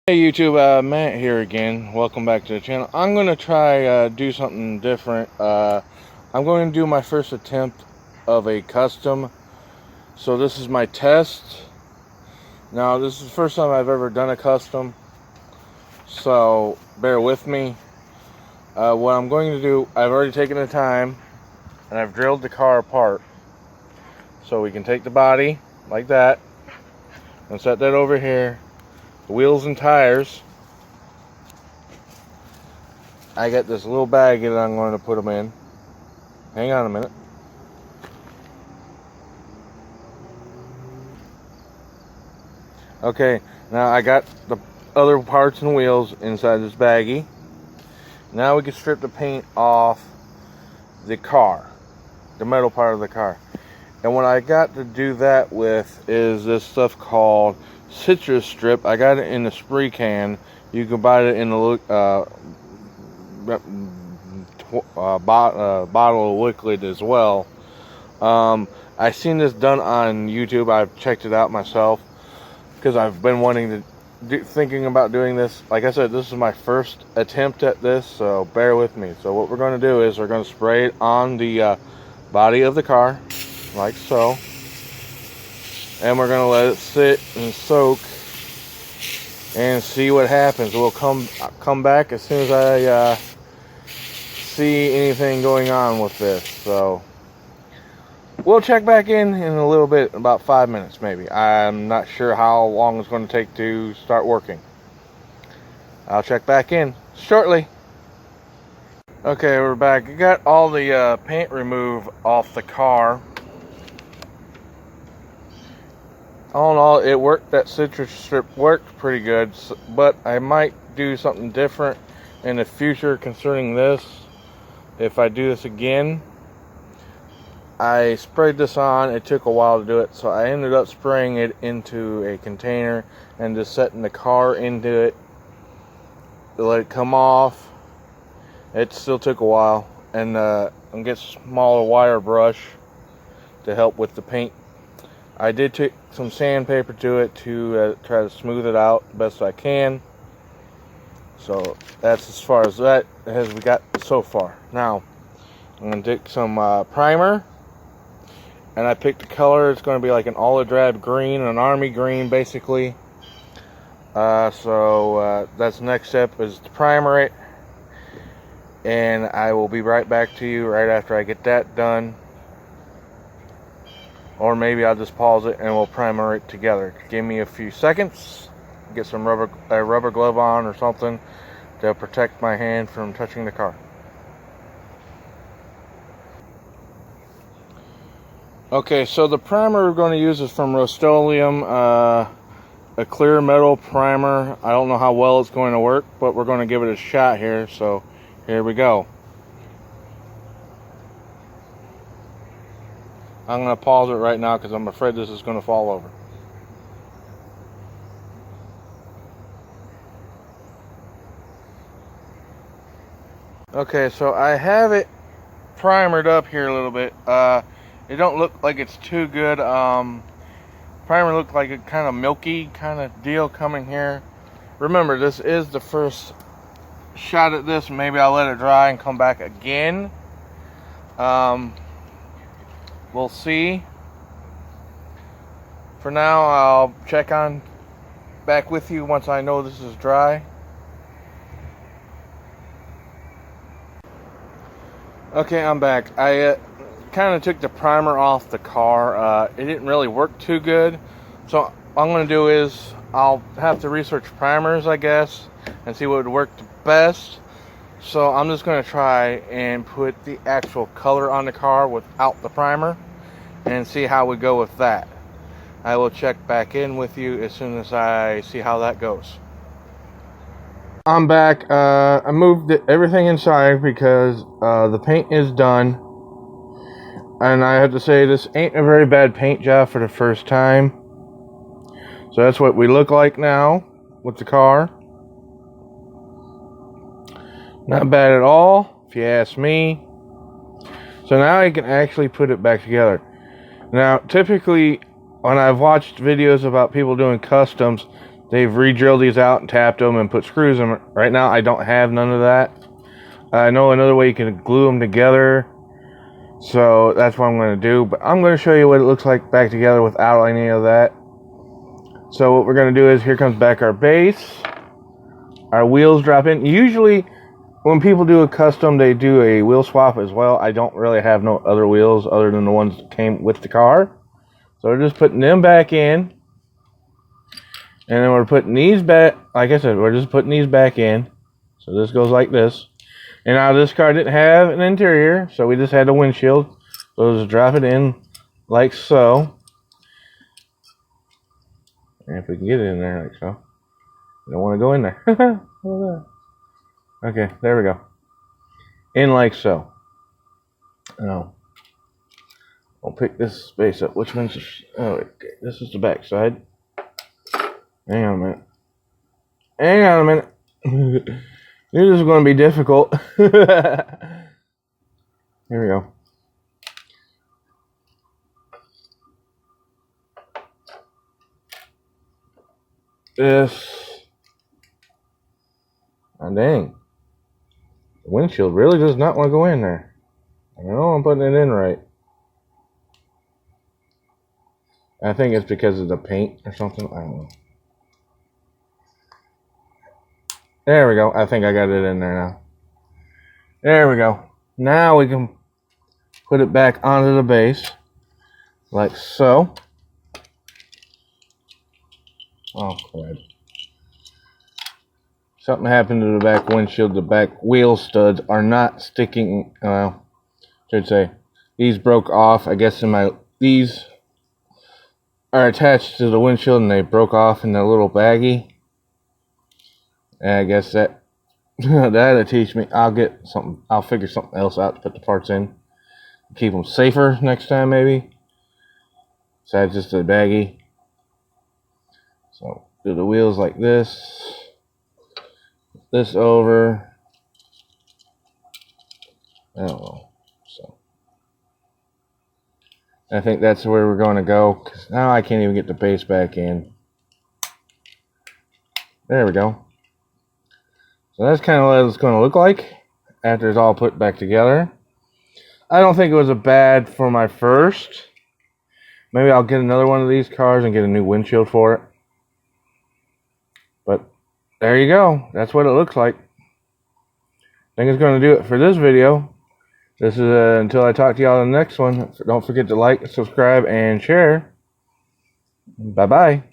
Hey YouTube, Matt here again. Welcome back to the channel. I'm going to try do something different. I'm going to do my first attempt of a custom. So this is my test. Now this is the first time I've ever done a custom, so bear with me. What I'm going to do, I've already taken the time and I've drilled the car apart. So we can take the body like that and set that over here. The wheels and tires. I got this little bag that I'm going to put them in. Hang on a minute. Okay, now I got the other parts and wheels inside this baggie. Now we can strip the paint off the car, the metal part of the car. And what I got to do that with is this stuff called citrus strip. I got it in the spray can. You can buy it in the bottle of liquid as well. I seen this done on YouTube. I've checked it out myself because I've been wanting to thinking about doing this. Like I said, this is my first attempt at this, so bear with me. So what we're going to do is we're going to spray it on the body of the car like so, and we're going to let it sit and soak and see what happens. We'll come back as soon as I see anything going on with this. So we'll check back in a little bit, about 5 minutes maybe. I'm not sure how long it's going to take to start working. I'll check back in shortly. Okay, we're back. I got all the paint removed off the car. All in all, it worked. That citrus strip worked pretty good, but I might do something different in the future concerning this. If I do this again, I sprayed this on. It took a while to do it, so I ended up spraying it into a container and just setting the car into it to let it come off. It still took a while, and get smaller wire brush to help with the paint. I did take some sandpaper to it to try to smooth it out best I can. So that's as far as that as we got so far. Now I'm going to take some primer, and I picked a color. It's going to be like an olive drab green, an army green basically. That's the next step, is to primer it, and I will be right back to you right after I get that done. Or maybe I'll just pause it and we'll primer it together. Give me a few seconds. Get some rubber glove on or something to protect my hand from touching the car. Okay, so the primer we're going to use is from Rust-Oleum, a clear metal primer. I don't know how well it's going to work, but we're going to give it a shot here. So here we go. I'm going to pause it right now because I'm afraid this is going to fall over. Okay, so I have it primered up here a little bit. It don't look like it's too good. Primer looked like a kind of milky kind of deal coming here. Remember, this is the first shot at this. Maybe I'll let it dry and come back again. We'll see. For now, I'll check on back with you once I know this is dry. Okay, I'm back. I kind of took the primer off the car. It didn't really work too good. So what I'm going to do is I'll have to research primers, I guess, and see what would work the best. So I'm just going to try and put the actual color on the car without the primer and see how we go with that. I will check back in with you as soon as I see how that goes. I'm back. I moved everything inside because the paint is done. And I have to say, this ain't a very bad paint job for the first time. So that's what we look like now with the car. Not bad at all, if you ask me. So now I can actually put it back together. Now, typically, when I've watched videos about people doing customs, they've re-drilled these out and tapped them and put screws in them. Right now, I don't have none of that. I know another way you can glue them together, so that's what I'm going to do. But I'm going to show you what it looks like back together without any of that. So what we're going to do is, here comes back our base. Our wheels drop in. Usually, when people do a custom, they do a wheel swap as well. I don't really have no other wheels other than the ones that came with the car. So we're just putting them back in. And then we're putting these back. Like I said, we're just putting these back in. So this goes like this. And now this car didn't have an interior, so we just had a windshield. So we'll just drop it in like so. And if we can get it in there like so. I don't want to go in there. Okay, there we go. In like so. Now, I'll pick this space up. Which one's this? Oh, okay. This is the back side. Hang on a minute. Hang on a minute. This is going to be difficult. Here we go. This. Oh, dang. The windshield really does not want to go in there. I know I'm putting it in right. I think it's because of the paint or something. I don't know. There we go. I think I got it in there now. There we go. Now we can put it back onto the base. Like so. Oh, crap. Something happened to the back windshield. The back wheel studs are not sticking. Should say these broke off. I guess these are attached to the windshield and they broke off in the little baggie. And I guess that'll teach me. I'll figure something else out to put the parts in. Keep them safer next time, maybe. Besides just the baggie. So do the wheels like this. This over. I don't know. So I think that's where we're going to go. Because now I can't even get the base back in. There we go. So that's kind of what it's going to look like after it's all put back together. I don't think it was a bad for my first. Maybe I'll get another one of these cars and get a new windshield for it. But there you go. That's what it looks like. I think it's going to do it for this video. This is until I talk to y'all in the next one. Don't forget to like, subscribe, and share. Bye-bye.